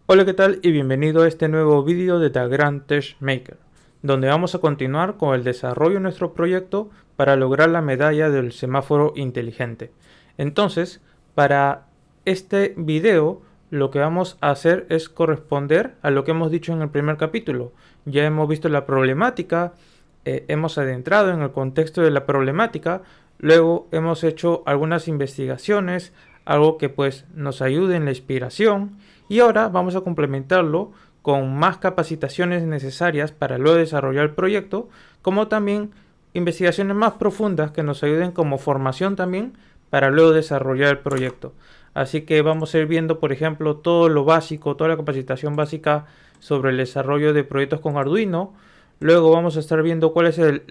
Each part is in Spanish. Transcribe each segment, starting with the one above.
Hola, ¿qué tal? Y bienvenido a este nuevo vídeo de The Grand Test Maker, donde vamos a continuar con el desarrollo de nuestro proyecto para lograr la medalla del semáforo inteligente. Entonces, para este video, lo que vamos a hacer es corresponder a lo que hemos dicho en el primer capítulo. Ya hemos visto la problemática, hemos adentrado en el contexto de la problemática, luego hemos hecho algunas investigaciones, algo que pues nos ayude en la inspiración, y ahora vamos a complementarlo con más capacitaciones necesarias para luego desarrollar el proyecto, como también investigaciones más profundas que nos ayuden como formación también para luego desarrollar el proyecto. Así que vamos a ir viendo, por ejemplo, todo lo básico, toda la capacitación básica sobre el desarrollo de proyectos con Arduino. Luego vamos a estar viendo cuál es el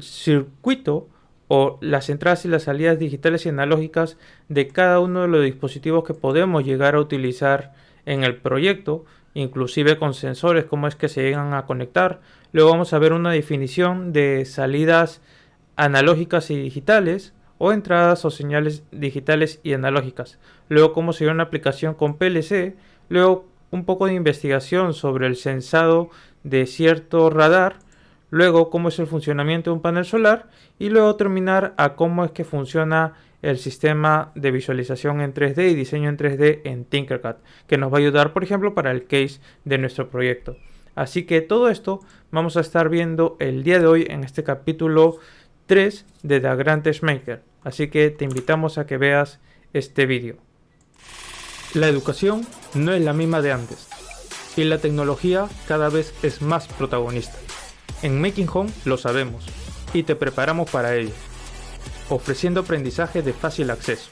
circuito o las entradas y las salidas digitales y analógicas de cada uno de los dispositivos que podemos llegar a utilizar en el proyecto, inclusive con sensores, cómo es que se llegan a conectar. Luego vamos a ver una definición de salidas analógicas y digitales o entradas o señales digitales y analógicas. Luego cómo sería una aplicación con PLC. Luego un poco de investigación sobre el sensado de cierto radar. Luego cómo es el funcionamiento de un panel solar y luego terminar a cómo es que funciona el sistema de visualización en 3D y diseño en 3D en Tinkercad, que nos va a ayudar, por ejemplo, para el case de nuestro proyecto. Así que todo esto vamos a estar viendo el día de hoy en este capítulo 3 de The Grand Test Maker. Así que te invitamos a que veas este vídeo. La educación no es la misma de antes y la tecnología cada vez es más protagonista. En Making Home lo sabemos y te preparamos para ello, ofreciendo aprendizaje de fácil acceso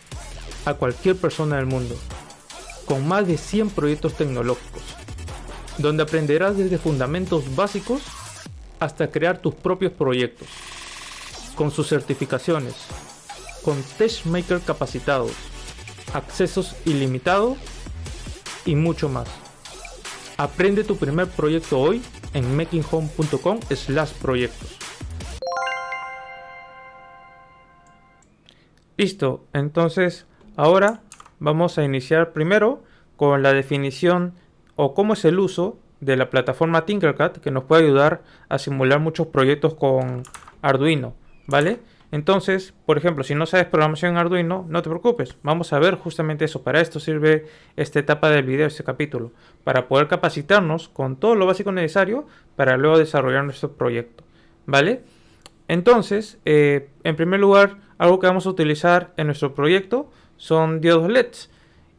a cualquier persona del mundo, con más de 100 proyectos tecnológicos, donde aprenderás desde fundamentos básicos hasta crear tus propios proyectos, con sus certificaciones, con testmaker capacitados, accesos ilimitados y mucho más. Aprende tu primer proyecto hoy en makinghome.com/proyectos. Listo, entonces ahora vamos a iniciar primero con la definición o cómo es el uso de la plataforma Tinkercad, que nos puede ayudar a simular muchos proyectos con Arduino, ¿vale? Entonces, por ejemplo, si no sabes programación en Arduino, no te preocupes, vamos a ver justamente eso. Para esto sirve esta etapa del video, este capítulo, para poder capacitarnos con todo lo básico necesario para luego desarrollar nuestro proyecto, ¿vale? Entonces, en primer lugar, algo que vamos a utilizar en nuestro proyecto son diodos LEDs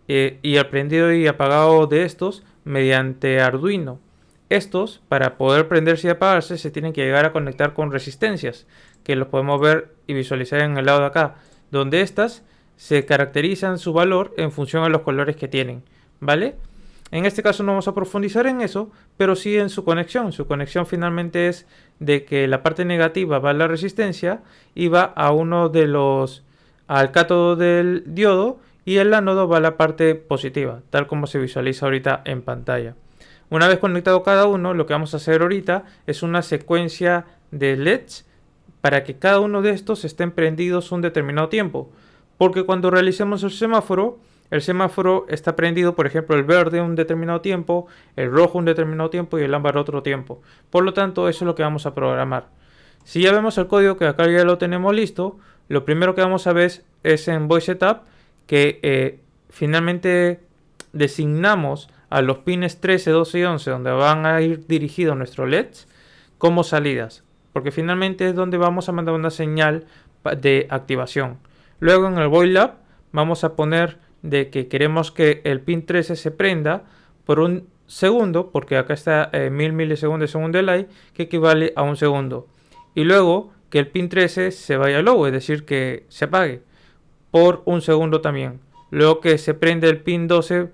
y el prendido y apagado de estos mediante Arduino. Estos, para poder prenderse y apagarse, se tienen que llegar a conectar con resistencias, que los podemos ver y visualizar en el lado de acá, donde estas se caracterizan su valor en función a los colores que tienen, ¿vale? En este caso no vamos a profundizar en eso, pero sí en su conexión. Su conexión finalmente es de que la parte negativa va a la resistencia y va a uno de los al cátodo del diodo y el ánodo va a la parte positiva, tal como se visualiza ahorita en pantalla. Una vez conectado cada uno, lo que vamos a hacer ahorita es una secuencia de LEDs para que cada uno de estos estén prendidos un determinado tiempo. Porque cuando realicemos el semáforo está prendido, por ejemplo, el verde un determinado tiempo, el rojo un determinado tiempo y el ámbar otro tiempo. Por lo tanto, eso es lo que vamos a programar. Si ya vemos el código, que acá ya lo tenemos listo, lo primero que vamos a ver es en Voice Setup que finalmente designamos a los pines 13, 12 y 11, donde van a ir dirigidos nuestros LEDs, como salidas, porque finalmente es donde vamos a mandar una señal de activación. Luego en el Void Lab vamos a poner de que queremos que el pin 13 se prenda por un segundo, porque acá está 1000 milisegundos de segundo delay, que equivale a un segundo. Y luego que el pin 13 se vaya low, es decir, que se apague por un segundo también. Luego que se prende el pin 12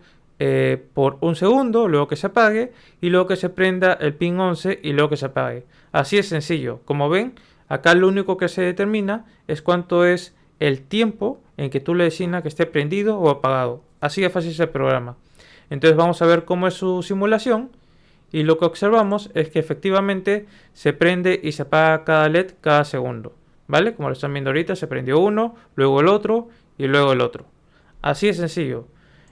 por un segundo, luego que se apague, y luego que se prenda el pin 11 y luego que se apague. Así es sencillo. Como ven, acá lo único que se determina es cuánto es el tiempo en que tú le designas que esté prendido o apagado. Así de fácil se programa. Entonces vamos a ver cómo es su simulación y lo que observamos es que efectivamente se prende y se apaga cada LED cada segundo, ¿vale? Como lo están viendo ahorita, se prendió uno, luego el otro y luego el otro. Así de sencillo.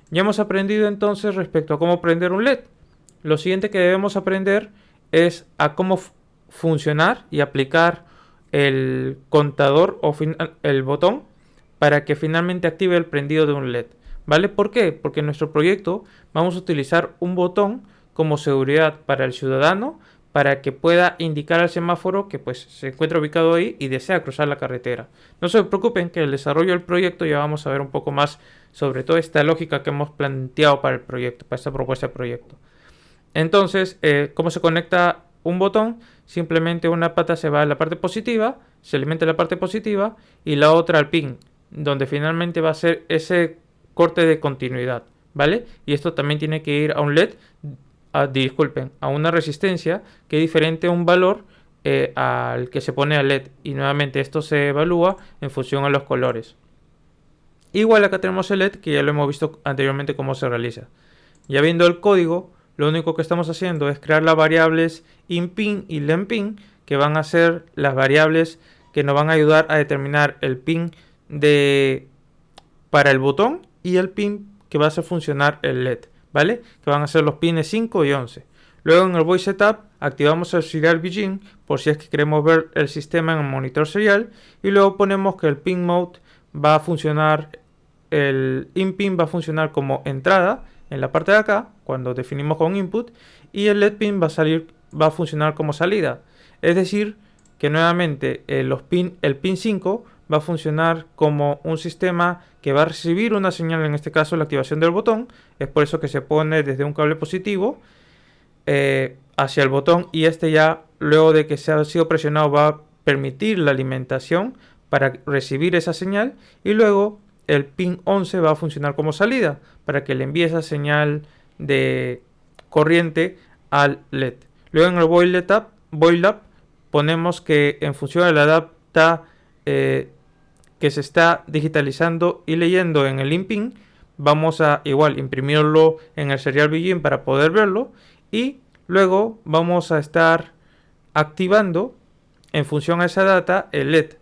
Ya hemos aprendido entonces respecto a cómo prender un LED. Lo siguiente que debemos aprender es a cómo funcionar y aplicar el contador o el botón para que finalmente active el prendido de un LED. ¿Vale? ¿Por qué? Porque en nuestro proyecto vamos a utilizar un botón como seguridad para el ciudadano para que pueda indicar al semáforo que pues se encuentra ubicado ahí y desea cruzar la carretera. No se preocupen que el desarrollo del proyecto ya vamos a ver un poco más sobre toda esta lógica que hemos planteado para el proyecto, para esta propuesta de proyecto. Entonces, ¿cómo se conecta un botón? Simplemente una pata se va a la parte positiva, se alimenta la parte positiva y la otra al pin, donde finalmente va a ser ese corte de continuidad, ¿vale? Y esto también tiene que ir a un LED, disculpen, a una resistencia que es diferente a un valor al que se pone al LED. Y nuevamente esto se evalúa en función a los colores. Igual acá tenemos el LED que ya lo hemos visto anteriormente cómo se realiza. Ya viendo el código, lo único que estamos haciendo es crear las variables inPin y lemPin, que van a ser las variables que nos van a ayudar a determinar el pin para el botón y el pin que va a hacer funcionar el LED, ¿vale? Que van a ser los pines 5 y 11. Luego en el Void Setup activamos el Serial Begin por si es que queremos ver el sistema en el monitor serial y luego ponemos que el Pin Mode va a funcionar, el inPin va a funcionar como entrada en la parte de acá cuando definimos con input y el LED pin va a funcionar como salida. Es decir, que nuevamente el pin 5 va a funcionar como un sistema que va a recibir una señal, en este caso la activación del botón. Es por eso que se pone desde un cable positivo hacia el botón y este ya luego de que se ha sido presionado va a permitir la alimentación para recibir esa señal y luego el pin 11 va a funcionar como salida para que le envíe esa señal de corriente al LED. Luego en el Void Lab ponemos que en función de la data que se está digitalizando y leyendo en el inPin, vamos a igual imprimirlo en el Serial Begin para poder verlo y luego vamos a estar activando en función a esa data el LED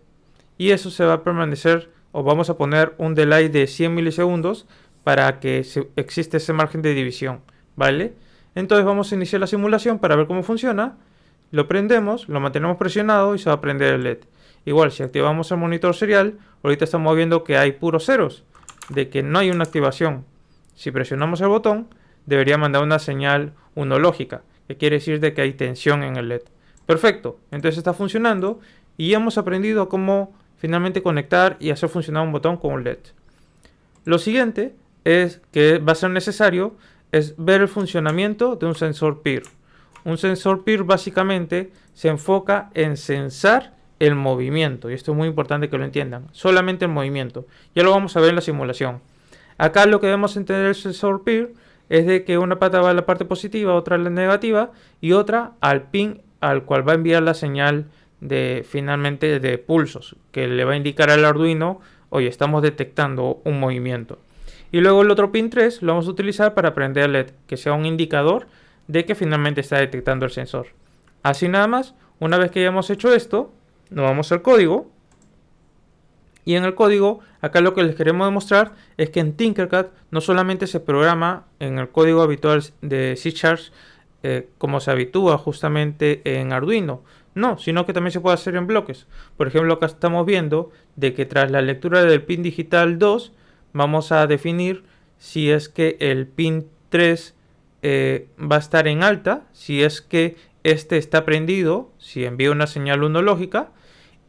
y eso se va a permanecer o vamos a poner un delay de 100 milisegundos para que existe ese margen de división, ¿vale? Entonces vamos a iniciar la simulación para ver cómo funciona. Lo prendemos, lo mantenemos presionado y se va a prender el LED. Igual, si activamos el monitor serial, ahorita estamos viendo que hay puros ceros, de que no hay una activación. Si presionamos el botón, debería mandar una señal unológica, que quiere decir de que hay tensión en el LED. Perfecto, entonces está funcionando y hemos aprendido cómo finalmente conectar y hacer funcionar un botón con un LED. Lo siguiente es que va a ser necesario es ver el funcionamiento de un sensor PIR. Un sensor PIR básicamente se enfoca en sensar el movimiento y esto es muy importante que lo entiendan, solamente el movimiento. Ya lo vamos a ver en la simulación. Acá lo que debemos entender del sensor PIR es de que una pata va a la parte positiva, otra a la negativa y otra al pin al cual va a enviar la señal finalmente de pulsos que le va a indicar al Arduino, oye, estamos detectando un movimiento. Y luego el otro pin 3 lo vamos a utilizar para prender el LED, que sea un indicador de que finalmente está detectando el sensor. Así nada más, una vez que hayamos hecho esto, nos vamos al código. Y en el código, acá lo que les queremos demostrar es que en Tinkercad no solamente se programa en el código habitual de C#, como se habitúa justamente en Arduino, no, sino que también se puede hacer en bloques. Por ejemplo, acá estamos viendo de que tras la lectura del pin digital 2, vamos a definir si es que el pin 3 va a estar en alta, si es que este está prendido, si envía una señal unológica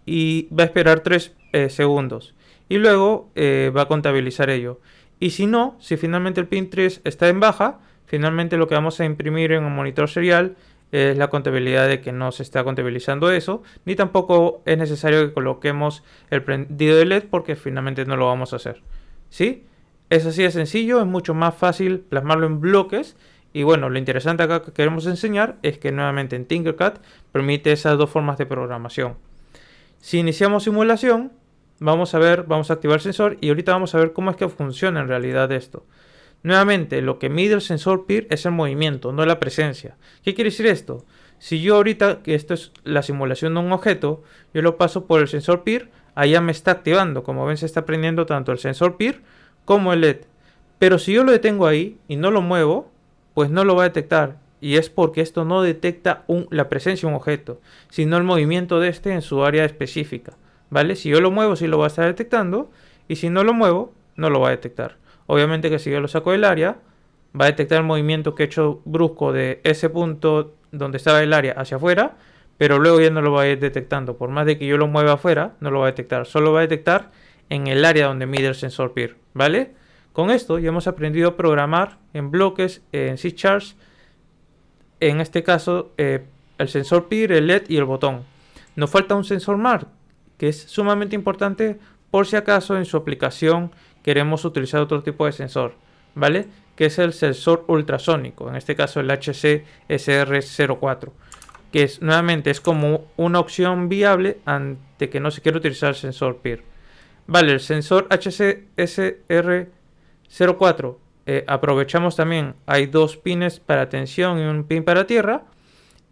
y va a esperar 3 segundos y luego va a contabilizar ello. Y si no, si finalmente el pin 3 está en baja, finalmente lo que vamos a imprimir en un monitor serial es la contabilidad de que no se está contabilizando eso, ni tampoco es necesario que coloquemos el prendido de LED porque finalmente no lo vamos a hacer. ¿Sí? Es así de sencillo, es mucho más fácil plasmarlo en bloques. Y bueno, lo interesante acá que queremos enseñar es que nuevamente en Tinkercad permite esas dos formas de programación. Si iniciamos simulación, vamos a activar el sensor y ahorita vamos a ver cómo es que funciona en realidad esto. Nuevamente, lo que mide el sensor PIR es el movimiento, no la presencia. ¿Qué quiere decir esto? Si yo ahorita, que esto es la simulación de un objeto, yo lo paso por el sensor PIR, allá me está activando. Como ven, se está prendiendo tanto el sensor PIR como el LED. Pero si yo lo detengo ahí y no lo muevo, pues no lo va a detectar. Y es porque esto no detecta la presencia de un objeto, sino el movimiento de este en su área específica. ¿Vale? Si yo lo muevo, sí lo va a estar detectando. Y si no lo muevo, no lo va a detectar. Obviamente que si yo lo saco del área, va a detectar el movimiento que he hecho brusco de ese punto donde estaba el área hacia afuera, pero luego ya no lo va a ir detectando. Por más de que yo lo mueva afuera, no lo va a detectar. Solo va a detectar en el área donde mide el sensor PIR. ¿Vale? Con esto ya hemos aprendido a programar en bloques, en C#, en este caso el sensor PIR, el LED y el botón. Nos falta un sensor MAR, que es sumamente importante por si acaso en su aplicación queremos utilizar otro tipo de sensor, ¿vale? Que es el sensor ultrasónico, en este caso el HC-SR04, que es nuevamente es como una opción viable ante que no se quiera utilizar el sensor PIR. Vale, el sensor HC-SR04 aprovechamos también, hay dos pines para tensión y un pin para tierra,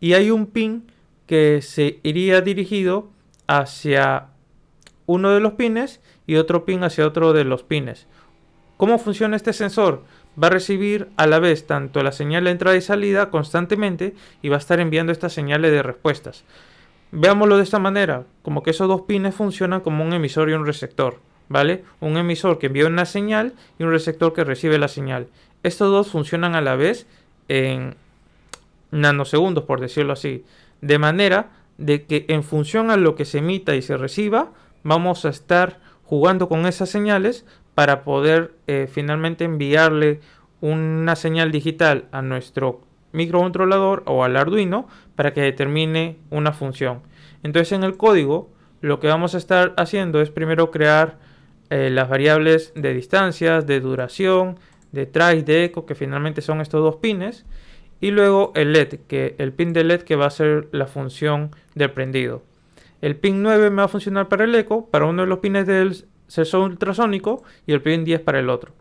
y hay un pin que se iría dirigido hacia uno de los pines y otro pin hacia otro de los pines. ¿Cómo funciona este sensor? Va a recibir a la vez tanto la señal de entrada y salida constantemente y va a estar enviando estas señales de respuestas. Veámoslo de esta manera, como que esos dos pines funcionan como un emisor y un receptor, ¿vale? Un emisor que envía una señal y un receptor que recibe la señal. Estos dos funcionan a la vez en nanosegundos, por decirlo así, de manera de que en función a lo que se emita y se reciba, vamos a estar jugando con esas señales para poder finalmente enviarle una señal digital a nuestro microcontrolador o al Arduino para que determine una función. Entonces en el código lo que vamos a estar haciendo es primero crear las variables de distancias, de duración, de try, de eco, que finalmente son estos dos pines, y luego el LED, que el pin de LED que va a ser la función del prendido. El pin 9 me va a funcionar para el eco, para uno de los pines del sensor ultrasónico, y el pin 10 para el otro.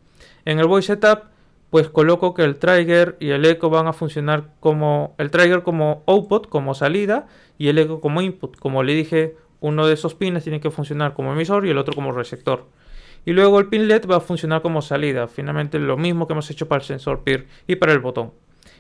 En el voice setup, pues coloco que el trigger y el eco van a funcionar como el trigger como output, como salida, y el eco como input. Como le dije, uno de esos pines tiene que funcionar como emisor y el otro como receptor. Y luego el pin LED va a funcionar como salida, finalmente lo mismo que hemos hecho para el sensor PIR y para el botón.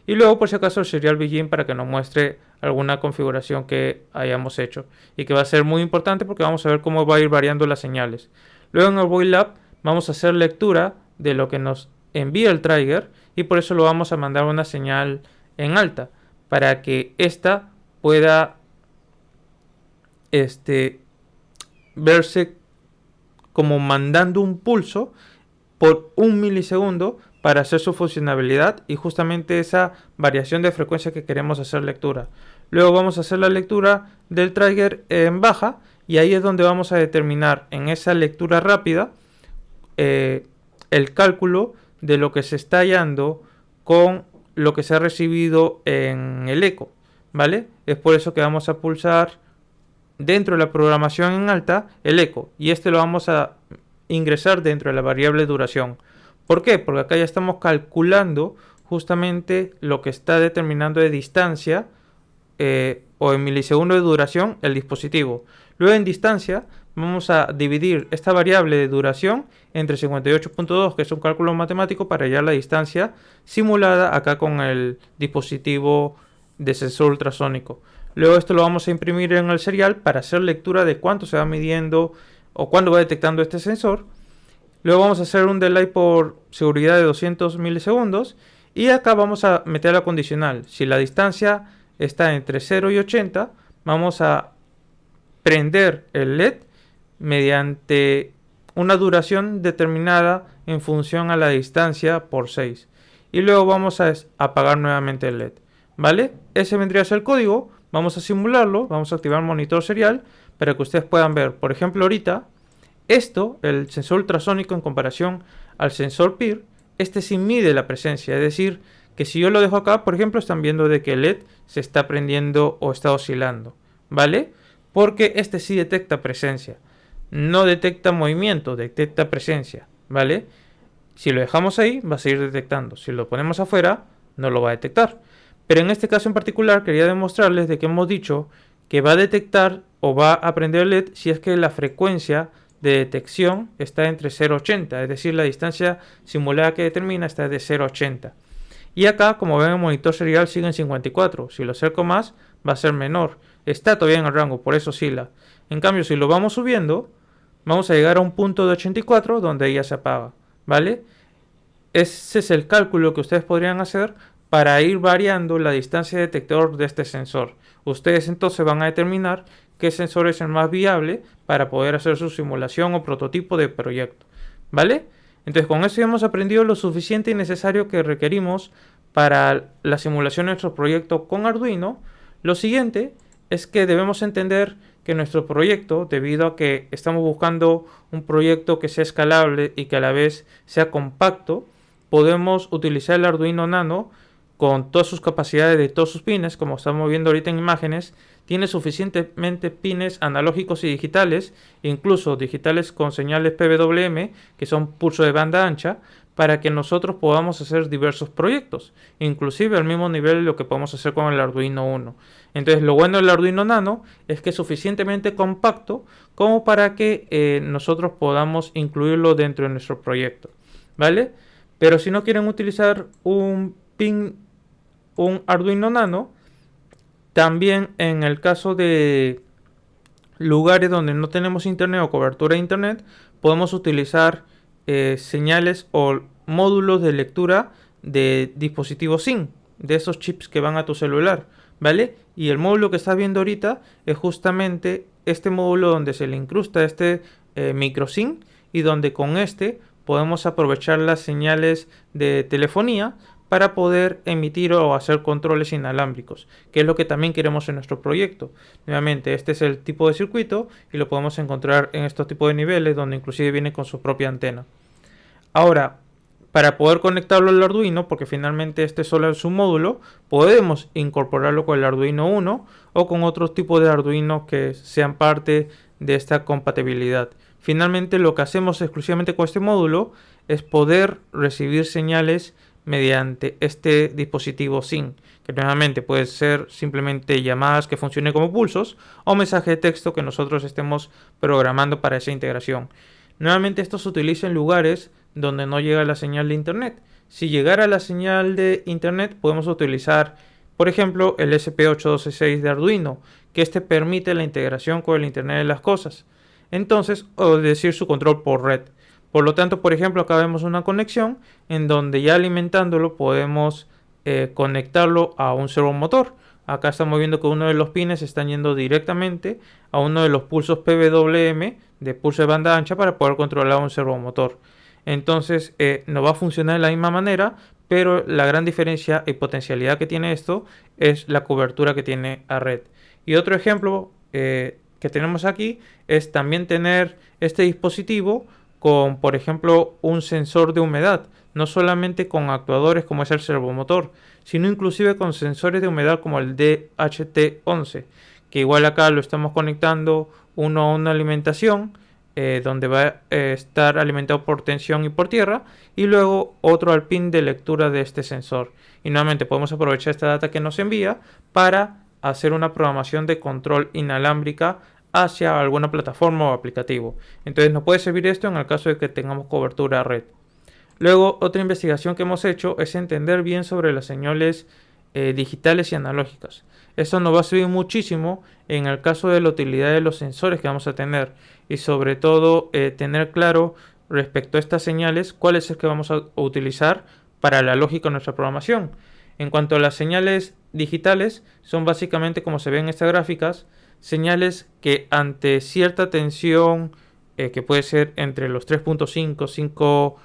Y luego por si acaso el serial begin para que nos muestre alguna configuración que hayamos hecho y que va a ser muy importante porque vamos a ver cómo va a ir variando las señales. Luego en el void lab vamos a hacer lectura de lo que nos envía el trigger y por eso lo vamos a mandar una señal en alta para que ésta pueda verse como mandando un pulso por 1 milisegundo para hacer su funcionalidad y justamente esa variación de frecuencia que queremos hacer lectura. Luego vamos a hacer la lectura del trigger en baja y ahí es donde vamos a determinar en esa lectura rápida el cálculo de lo que se está hallando con lo que se ha recibido en el eco, ¿vale? Es por eso que vamos a pulsar dentro de la programación en alta el eco y este lo vamos a ingresar dentro de la variable duración. ¿Por qué? Porque acá ya estamos calculando justamente lo que está determinando de distancia o en milisegundos de duración el dispositivo. Luego en distancia vamos a dividir esta variable de duración entre 58.2, que es un cálculo matemático para hallar la distancia simulada acá con el dispositivo de sensor ultrasónico. Luego esto lo vamos a imprimir en el serial para hacer lectura de cuánto se va midiendo o cuándo va detectando este sensor. Luego vamos a hacer un delay por seguridad de 200 milisegundos y acá vamos a meter la condicional. Si la distancia está entre 0 y 80, vamos a prender el LED mediante una duración determinada en función a la distancia por 6. Y luego vamos a apagar nuevamente el LED. ¿Vale? Ese vendría a ser el código. Vamos a simularlo. Vamos a activar monitor serial para que ustedes puedan ver. Por ejemplo, ahorita, el sensor ultrasónico en comparación al sensor PIR, este sí mide la presencia. Es decir, que si yo lo dejo acá, por ejemplo, están viendo de que el LED se está prendiendo o está oscilando. ¿Vale? Porque este sí detecta presencia. No detecta movimiento, detecta presencia. ¿Vale? Si lo dejamos ahí, va a seguir detectando. Si lo ponemos afuera, no lo va a detectar. Pero en este caso en particular quería demostrarles de que hemos dicho que va a detectar o va a prender el LED si es que la frecuencia de detección está entre 0,80, es decir, la distancia simulada que determina está de 0,80. Y acá, como ven, el monitor serial sigue en 54. Si lo acerco más, va a ser menor. Está todavía en el rango, por eso oscila. En cambio, si lo vamos subiendo, vamos a llegar a un punto de 84 donde ya se apaga, ¿vale? Ese es el cálculo que ustedes podrían hacer para ir variando la distancia de detector de este sensor. Ustedes entonces van a determinar qué sensor es el más viable para poder hacer su simulación o prototipo de proyecto, ¿vale? Entonces con eso ya hemos aprendido lo suficiente y necesario que requerimos para la simulación de nuestro proyecto con Arduino. Lo siguiente es que debemos entender que nuestro proyecto, debido a que estamos buscando un proyecto que sea escalable y que a la vez sea compacto, podemos utilizar el Arduino Nano con todas sus capacidades de todos sus pines, como estamos viendo ahorita en imágenes. Tiene suficientemente pines analógicos y digitales, incluso digitales con señales PWM, que son pulsos de banda ancha, para que nosotros podamos hacer diversos proyectos, inclusive al mismo nivel de lo que podemos hacer con el Arduino Uno. Entonces lo bueno del Arduino Nano es que es suficientemente compacto como para que nosotros podamos incluirlo dentro de nuestro proyecto, ¿vale? Pero si no quieren utilizar un Arduino Nano, también en el caso de lugares donde no tenemos internet o cobertura de internet, podemos utilizar señales o módulos de lectura de dispositivos SIM, de esos chips que van a tu celular, ¿vale? Y el módulo que estás viendo ahorita es justamente este módulo donde se le incrusta este micro SIM y donde con este podemos aprovechar las señales de telefonía para poder emitir o hacer controles inalámbricos, que es lo que también queremos en nuestro proyecto. Nuevamente, este es el tipo de circuito y lo podemos encontrar en estos tipos de niveles donde inclusive viene con su propia antena. Ahora, para poder conectarlo al Arduino, porque finalmente este solo es un módulo, podemos incorporarlo con el Arduino Uno o con otros tipos de Arduino que sean parte de esta compatibilidad. Finalmente, lo que hacemos exclusivamente con este módulo es poder recibir señales mediante este dispositivo SIM, que nuevamente puede ser simplemente llamadas que funcionen como pulsos o mensaje de texto que nosotros estemos programando para esa integración. Nuevamente esto se utiliza en lugares donde no llega la señal de internet. Si llegara la señal de internet, podemos utilizar, por ejemplo, el SP812.6 de Arduino, que este permite la integración con el Internet de las cosas. Entonces, o decir su control por red. Por lo tanto, por ejemplo, acá vemos una conexión en donde ya alimentándolo podemos conectarlo a un servomotor. Acá estamos viendo que uno de los pines están yendo directamente a uno de los pulsos PWM de pulso de banda ancha para poder controlar un servomotor. Entonces no va a funcionar de la misma manera, pero la gran diferencia y potencialidad que tiene esto es la cobertura que tiene a red. Y otro ejemplo que tenemos aquí es también tener este dispositivo con, por ejemplo, un sensor de humedad, no solamente con actuadores como es el servomotor, sino inclusive con sensores de humedad como el DHT11, que igual acá lo estamos conectando uno a una alimentación, donde va a estar alimentado por tensión y por tierra, y luego otro al pin de lectura de este sensor. Y nuevamente podemos aprovechar esta data que nos envía para hacer una programación de control inalámbrica hacia alguna plataforma o aplicativo. Entonces nos puede servir esto en el caso de que tengamos cobertura a red. Luego, otra investigación que hemos hecho es entender bien sobre las señales digitales y analógicas. Esto nos va a servir muchísimo en el caso de la utilidad de los sensores que vamos a tener y sobre todo tener claro respecto a estas señales cuáles es que vamos a utilizar para la lógica de nuestra programación. En cuanto a las señales digitales, son básicamente, como se ven en estas gráficas, señales que ante cierta tensión, que puede ser entre los 3.5,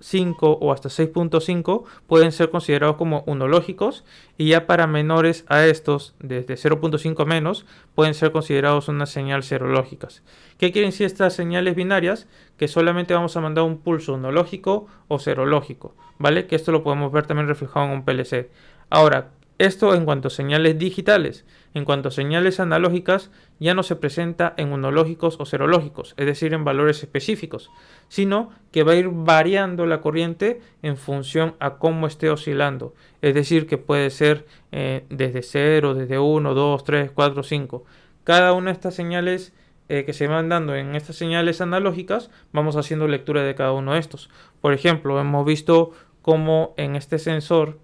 5 o hasta 6.5, pueden ser considerados como unológicos, y ya para menores a estos, desde 0.5 menos, pueden ser considerados una señal serológicas. ¿Qué quieren decir estas señales binarias? Que solamente vamos a mandar un pulso unológico o serológico, ¿vale? Que esto lo podemos ver también reflejado en un PLC. Ahora, esto en cuanto a señales digitales. En cuanto a señales analógicas, ya no se presenta en unológicos o serológicos, es decir, en valores específicos, sino que va a ir variando la corriente en función a cómo esté oscilando. Es decir, que puede ser desde 0, desde 1, 2, 3, 4, 5. Cada una de estas señales que se van dando en estas señales analógicas, vamos haciendo lectura de cada uno de estos. Por ejemplo, hemos visto cómo en este sensor,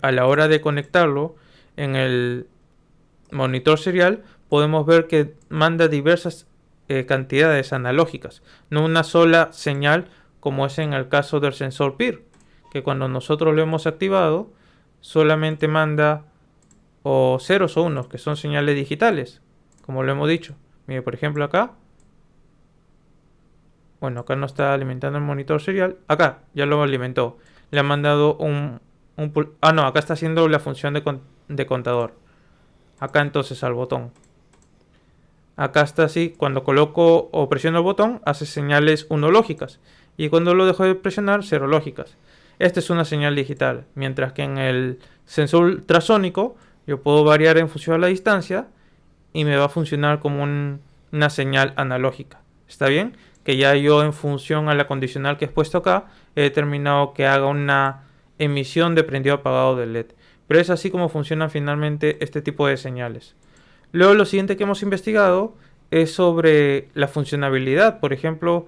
a la hora de conectarlo en el monitor serial, podemos ver que manda diversas cantidades analógicas, no una sola señal como es en el caso del sensor PIR, que cuando nosotros lo hemos activado solamente manda o ceros o unos, que son señales digitales, como lo hemos dicho. Mire, por ejemplo acá, bueno, acá no está alimentando el monitor serial, acá ya lo alimentó, le ha mandado no, acá está haciendo la función de contador, acá entonces al botón. Acá está así, cuando coloco o presiono el botón, hace señales unológicas. Y cuando lo dejo de presionar, serológicas. Esta es una señal digital. Mientras que en el sensor ultrasónico, yo puedo variar en función a la distancia y me va a funcionar como una señal analógica. ¿Está bien? Que ya yo en función a la condicional que he puesto acá, he determinado que haga una emisión de prendido apagado del LED. Pero es así como funcionan finalmente este tipo de señales. Luego lo siguiente que hemos investigado es sobre la funcionalidad, por ejemplo,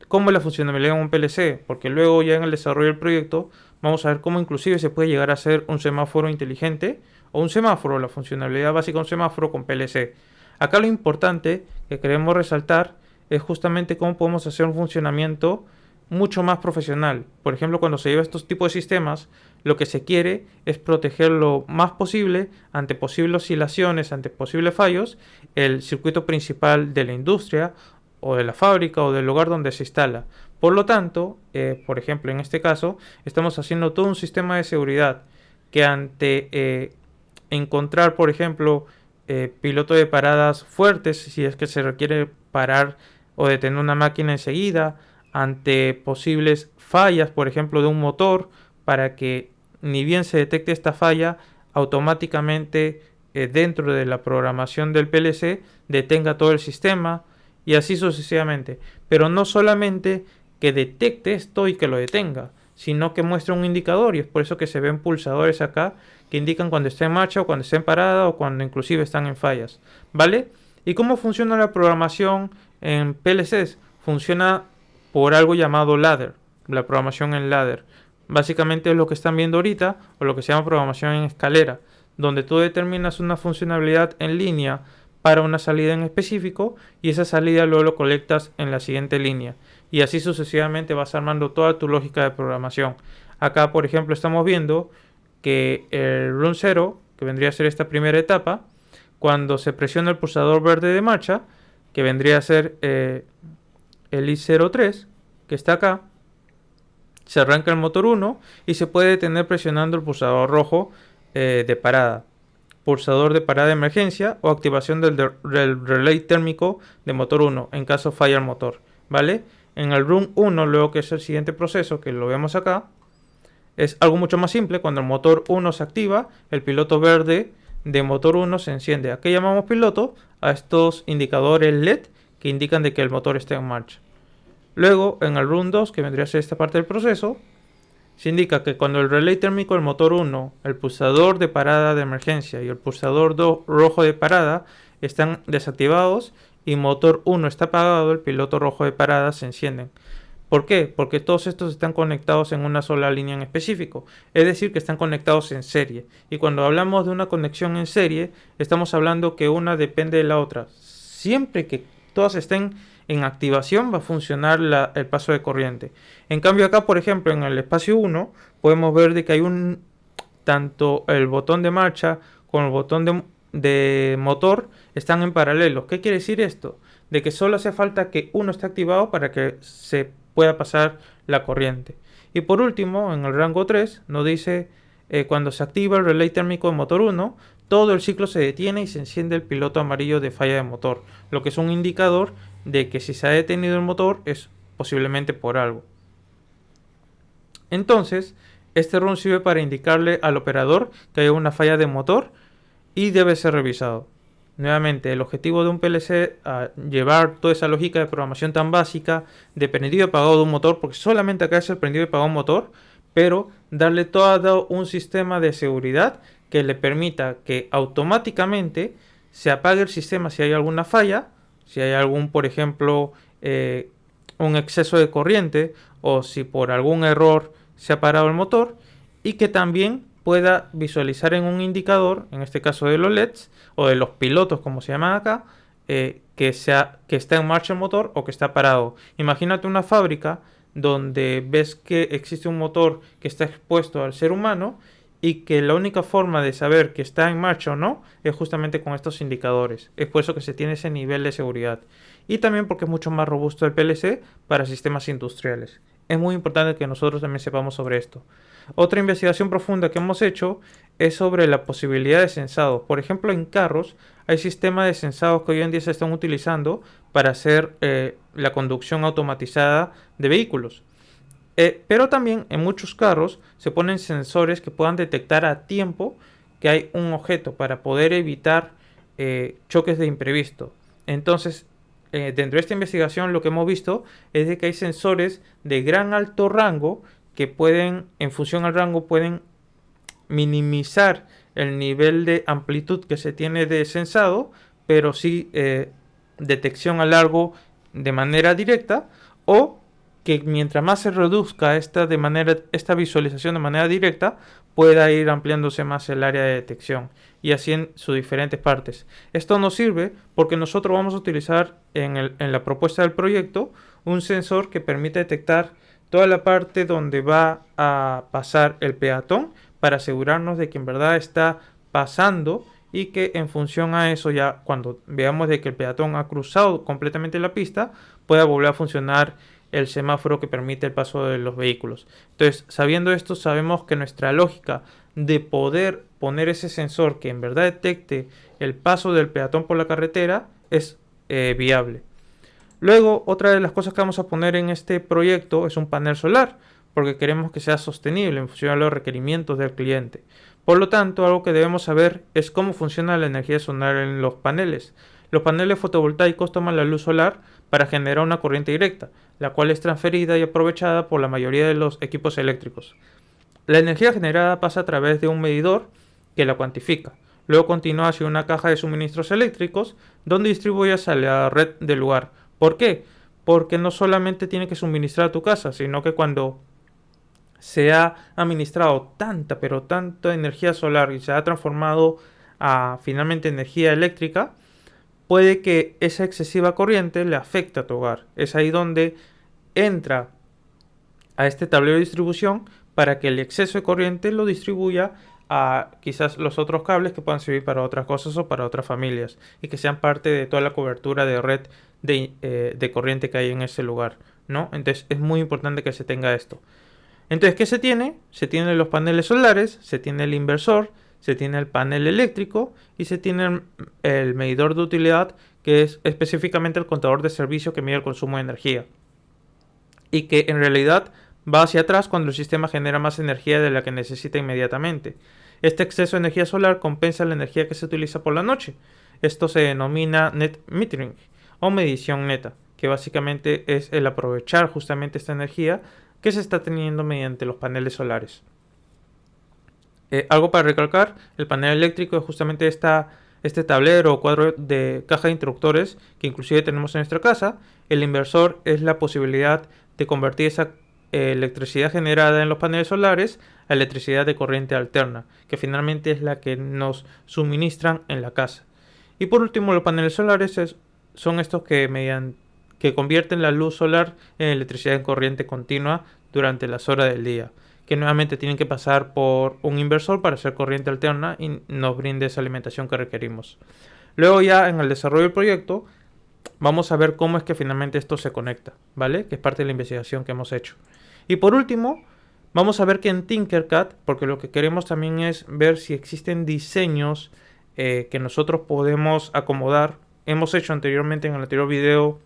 cómo es la funcionalidad en un PLC, porque luego ya en el desarrollo del proyecto vamos a ver cómo inclusive se puede llegar a hacer un semáforo inteligente o un semáforo, la funcionalidad básica de un semáforo con PLC. Acá lo importante que queremos resaltar es justamente cómo podemos hacer un funcionamiento mucho más profesional. Por ejemplo, cuando se lleva estos tipos de sistemas, lo que se quiere es proteger lo más posible ante posibles oscilaciones, ante posibles fallos, el circuito principal de la industria o de la fábrica o del lugar donde se instala. Por lo tanto, por ejemplo, en este caso, estamos haciendo todo un sistema de seguridad que ante encontrar, por ejemplo, piloto de paradas fuertes, si es que se requiere parar o detener una máquina enseguida, ante posibles fallas, por ejemplo, de un motor, para que ni bien se detecte esta falla, automáticamente dentro de la programación del PLC detenga todo el sistema y así sucesivamente. Pero no solamente que detecte esto y que lo detenga, sino que muestre un indicador, y es por eso que se ven pulsadores acá que indican cuando está en marcha o cuando está en parada o cuando inclusive están en fallas, ¿vale? ¿Y cómo funciona la programación en PLCs? Funciona por algo llamado ladder, la programación en ladder. Básicamente es lo que están viendo ahorita, o lo que se llama programación en escalera, donde tú determinas una funcionalidad en línea para una salida en específico y esa salida luego lo colectas en la siguiente línea. Y así sucesivamente vas armando toda tu lógica de programación. Acá, por ejemplo, estamos viendo que el run 0, que vendría a ser esta primera etapa, cuando se presiona el pulsador verde de marcha, que vendría a ser el I03, que está acá, se arranca el motor 1 y se puede detener presionando el pulsador rojo de parada, pulsador de parada de emergencia o activación del relay térmico de motor 1 en caso falla el motor, ¿vale? En el run 1, luego que es el siguiente proceso, que lo vemos acá, es algo mucho más simple. Cuando el motor 1 se activa, el piloto verde de motor 1 se enciende. ¿A qué llamamos piloto? A estos indicadores LED que indican de que el motor está en marcha. Luego, en el run 2, que vendría a ser esta parte del proceso, se indica que cuando el relay térmico del motor 1, el pulsador de parada de emergencia y el pulsador rojo de parada están desactivados y motor 1 está apagado, el piloto rojo de parada se encienden. ¿Por qué? Porque todos estos están conectados en una sola línea en específico, es decir, que están conectados en serie. Y cuando hablamos de una conexión en serie, estamos hablando que una depende de la otra. Siempre que todas estén en activación va a funcionar el paso de corriente. En cambio acá, por ejemplo, en el espacio 1, podemos ver de que hay tanto el botón de marcha como el botón de motor están en paralelo. ¿Qué quiere decir esto? De que solo hace falta que uno esté activado para que se pueda pasar la corriente. Y por último, en el rango 3, nos dice cuando se activa el relay térmico de motor 1, todo el ciclo se detiene y se enciende el piloto amarillo de falla de motor, lo que es un indicador de que si se ha detenido el motor es posiblemente por algo. Entonces, este run sirve para indicarle al operador que hay una falla de motor y debe ser revisado. Nuevamente, el objetivo de un PLC a llevar toda esa lógica de programación tan básica de prendido y apagado de un motor, porque solamente acá es el prendido y apagado de un motor, pero darle todo un sistema de seguridad que le permita que automáticamente se apague el sistema si hay alguna falla, si hay algún, por ejemplo, un exceso de corriente o si por algún error se ha parado el motor, y que también pueda visualizar en un indicador, en este caso de los LEDs o de los pilotos como se llaman acá, que está en marcha el motor o que está parado. Imagínate una fábrica donde ves que existe un motor que está expuesto al ser humano y que la única forma de saber que está en marcha o no es justamente con estos indicadores. Es por eso que se tiene ese nivel de seguridad. Y también porque es mucho más robusto el PLC para sistemas industriales. Es muy importante que nosotros también sepamos sobre esto. Otra investigación profunda que hemos hecho es sobre la posibilidad de sensado. Por ejemplo, en carros hay sistemas de sensados que hoy en día se están utilizando para hacer la conducción automatizada de vehículos. Pero también en muchos carros se ponen sensores que puedan detectar a tiempo que hay un objeto para poder evitar choques de imprevisto. Entonces, dentro de esta investigación lo que hemos visto es de que hay sensores de gran alto rango que pueden, en función al rango, pueden minimizar el nivel de amplitud que se tiene de sensado, pero sí detección a largo de manera directa, o que mientras más se reduzca esta visualización de manera directa, pueda ir ampliándose más el área de detección, y así en sus diferentes partes. Esto nos sirve porque nosotros vamos a utilizar en la propuesta del proyecto un sensor que permite detectar toda la parte donde va a pasar el peatón, para asegurarnos de que en verdad está pasando, y que en función a eso, ya cuando veamos de que el peatón ha cruzado completamente la pista, pueda volver a funcionar el semáforo que permite el paso de los vehículos. Entonces, sabiendo esto, sabemos que nuestra lógica de poder poner ese sensor que en verdad detecte el paso del peatón por la carretera es viable. Luego, otra de las cosas que vamos a poner en este proyecto es un panel solar, porque queremos que sea sostenible en función a los requerimientos del cliente. Por lo tanto, algo que debemos saber es cómo funciona la energía solar en los paneles. Los paneles fotovoltaicos toman la luz solar para generar una corriente directa, la cual es transferida y aprovechada por la mayoría de los equipos eléctricos. La energía generada pasa a través de un medidor que la cuantifica. Luego continúa hacia una caja de suministros eléctricos, donde distribuye hacia la red del lugar. ¿Por qué? Porque no solamente tiene que suministrar a tu casa, sino que cuando se ha administrado tanta, pero tanta energía solar y se ha transformado a finalmente energía eléctrica, puede que esa excesiva corriente le afecte a tu hogar. Es ahí donde entra a este tablero de distribución para que el exceso de corriente lo distribuya a quizás los otros cables que puedan servir para otras cosas o para otras familias, y que sean parte de toda la cobertura de red de corriente que hay en ese lugar, ¿no? Entonces es muy importante que se tenga esto. Entonces, ¿qué se tiene? Se tienen los paneles solares, se tiene el inversor, se tiene el panel eléctrico y se tiene el medidor de utilidad, que es específicamente el contador de servicio que mide el consumo de energía, y que en realidad va hacia atrás cuando el sistema genera más energía de la que necesita inmediatamente. Este exceso de energía solar compensa la energía que se utiliza por la noche. Esto se denomina net metering o medición neta, que básicamente es el aprovechar justamente esta energía que se está teniendo mediante los paneles solares. Algo para recalcar, el panel eléctrico es justamente este tablero o cuadro de caja de interruptores que inclusive tenemos en nuestra casa. El inversor es la posibilidad de convertir esa electricidad generada en los paneles solares a electricidad de corriente alterna, que finalmente es la que nos suministran en la casa. Y por último, los paneles solares son estos que convierten la luz solar en electricidad en corriente continua durante las horas del día, que nuevamente tienen que pasar por un inversor para hacer corriente alterna y nos brinde esa alimentación que requerimos. Luego, ya en el desarrollo del proyecto, vamos a ver cómo es que finalmente esto se conecta, ¿vale? Que es parte de la investigación que hemos hecho. Y por último, vamos a ver que en Tinkercad, porque lo que queremos también es ver si existen diseños que nosotros podemos acomodar. Hemos hecho anteriormente, en el anterior video,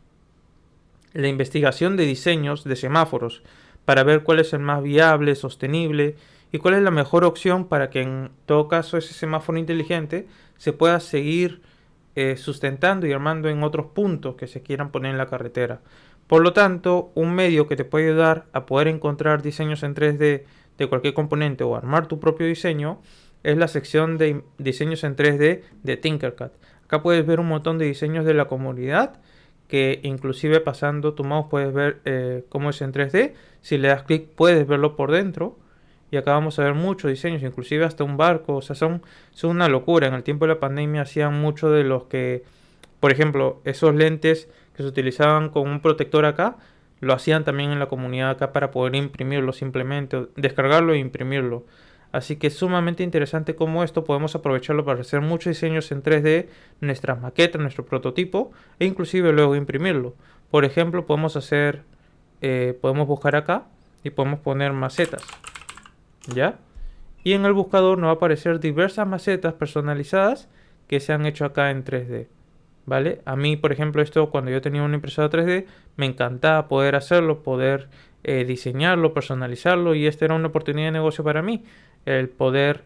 la investigación de diseños de semáforos para ver cuál es el más viable, sostenible, y cuál es la mejor opción para que en todo caso ese semáforo inteligente se pueda seguir sustentando y armando en otros puntos que se quieran poner en la carretera. Por lo tanto, un medio que te puede ayudar a poder encontrar diseños en 3D de cualquier componente o armar tu propio diseño es la sección de diseños en 3D de Tinkercad. Acá puedes ver un montón de diseños de la comunidad, que inclusive pasando tu mouse puedes ver cómo es en 3D. Si le das clic puedes verlo por dentro. Y acá vamos a ver muchos diseños, inclusive hasta un barco. O sea, son una locura. En el tiempo de la pandemia hacían mucho de los que, por ejemplo, esos lentes que se utilizaban con un protector acá, lo hacían también en la comunidad acá para poder imprimirlo simplemente, o descargarlo e imprimirlo. Así que es sumamente interesante cómo esto podemos aprovecharlo para hacer muchos diseños en 3D, nuestras maquetas, nuestro prototipo, e inclusive luego imprimirlo. Por ejemplo, podemos buscar acá y podemos poner macetas, ¿ya? Y en el buscador nos va a aparecer diversas macetas personalizadas que se han hecho acá en 3D. ¿Vale? A mí, por ejemplo, esto cuando yo tenía una impresora 3D, me encantaba poder hacerlo, poder diseñarlo, personalizarlo, y esta era una oportunidad de negocio para mí, el poder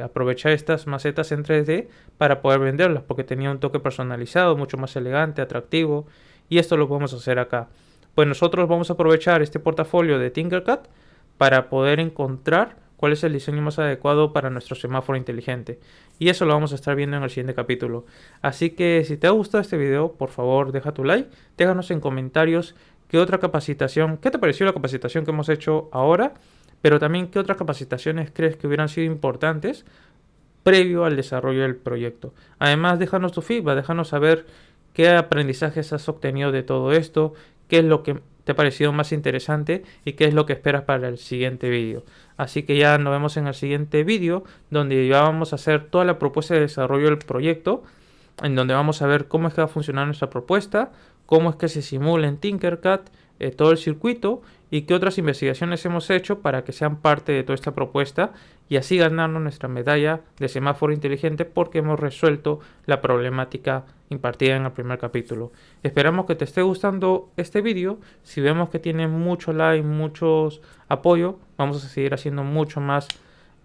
aprovechar estas macetas en 3D para poder venderlas, porque tenía un toque personalizado, mucho más elegante, atractivo, y esto lo podemos hacer acá. Pues nosotros vamos a aprovechar este portafolio de Tinkercad para poder encontrar cuál es el diseño más adecuado para nuestro semáforo inteligente. Y eso lo vamos a estar viendo en el siguiente capítulo. Así que si te ha gustado este video, por favor deja tu like, déjanos en comentarios qué otra capacitación, qué te pareció la capacitación que hemos hecho ahora, pero también qué otras capacitaciones crees que hubieran sido importantes previo al desarrollo del proyecto. Además, déjanos tu feedback, déjanos saber qué aprendizajes has obtenido de todo esto, qué es lo que te ha parecido más interesante y qué es lo que esperas para el siguiente vídeo. Así que ya nos vemos en el siguiente vídeo, donde ya vamos a hacer toda la propuesta de desarrollo del proyecto, en donde vamos a ver cómo es que va a funcionar nuestra propuesta, cómo es que se simula en Tinkercad todo el circuito y qué otras investigaciones hemos hecho para que sean parte de toda esta propuesta y así ganarnos nuestra medalla de semáforo inteligente, porque hemos resuelto la problemática impartida en el primer capítulo. Esperamos que te esté gustando este vídeo. Si vemos que tiene mucho like, muchos apoyo, vamos a seguir haciendo mucho más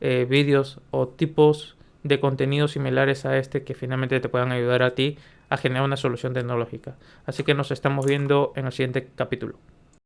vídeos o tipos de contenidos similares a este que finalmente te puedan ayudar a ti a generar una solución tecnológica. Así que nos estamos viendo en el siguiente capítulo.